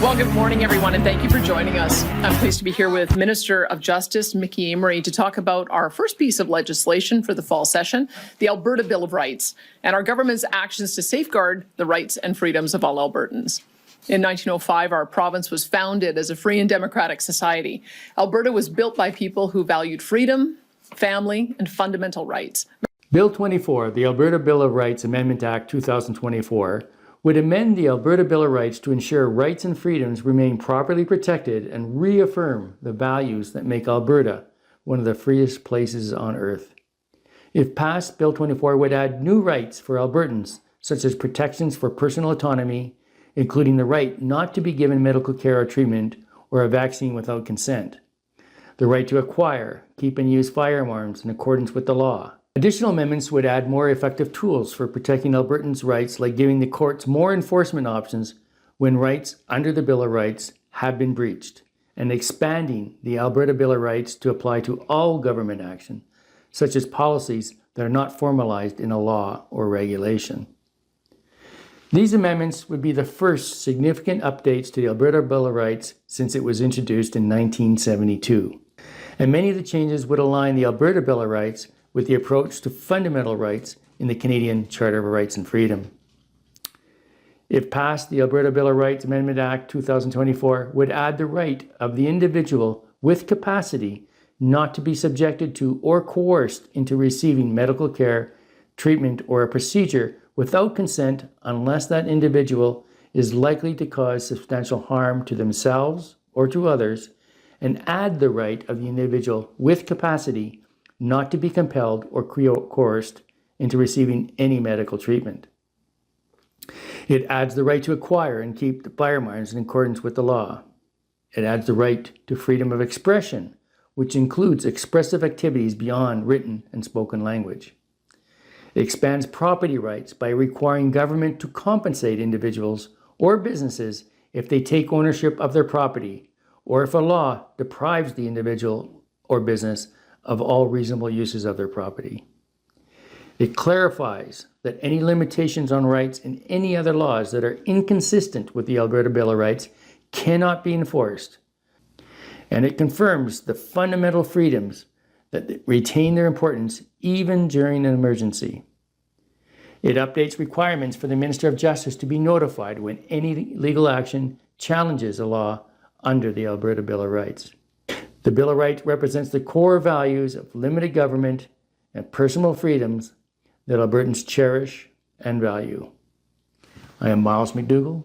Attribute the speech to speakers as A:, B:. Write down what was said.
A: Well, good morning, everyone, and thank you for joining us. I'm pleased to be here with Minister of Justice Mickey Amery to talk about our first piece of legislation for the fall session, the Alberta Bill of Rights, and our government's actions to safeguard the rights and freedoms of all Albertans. In 1905, our province was founded as a free and democratic society. Alberta was built by people who valued freedom, family, and fundamental rights.
B: Bill 24, the Alberta Bill of Rights Amendment Act 2024, would amend the Alberta Bill of Rights to ensure rights and freedoms remain properly protected and reaffirm the values that make Alberta one of the freest places on earth. If passed, Bill 24 would add new rights for Albertans, such as protections for personal autonomy, including the right not to be given medical care or treatment or a vaccine without consent, the right to acquire, keep and use firearms in accordance with the law. Additional amendments would add more effective tools for protecting Albertans' rights, like giving the courts more enforcement options when rights under the Bill of Rights have been breached, and expanding the Alberta Bill of Rights to apply to all government action, such as policies that are not formalized in a law or regulation. These amendments would be the first significant updates to the Alberta Bill of Rights since it was introduced in 1972. And many of the changes would align the Alberta Bill of Rights with the approach to fundamental rights in the Canadian Charter of Rights and Freedom. If passed, the Alberta Bill of Rights Amendment Act 2024 would add the right of the individual with capacity not to be subjected to or coerced into receiving medical care, treatment, or a procedure without consent unless that individual is likely to cause substantial harm to themselves or to others, and add the right of the individual with capacity not to be compelled or coerced into receiving any medical treatment. It adds the right to acquire and keep the firearms in accordance with the law. It adds the right to freedom of expression, which includes expressive activities beyond written and spoken language. It expands property rights by requiring government to compensate individuals or businesses if they take ownership of their property, or if a law deprives the individual or business of all reasonable uses of their property. It clarifies that any limitations on rights in any other laws that are inconsistent with the Alberta Bill of Rights cannot be enforced. And it confirms the fundamental freedoms that retain their importance even during an emergency. It updates requirements for the Minister of Justice to be notified when any legal action challenges a law under the Alberta Bill of Rights. The Bill of Rights represents the core values of limited government and personal freedoms that Albertans cherish and value. I am Miles McDougall,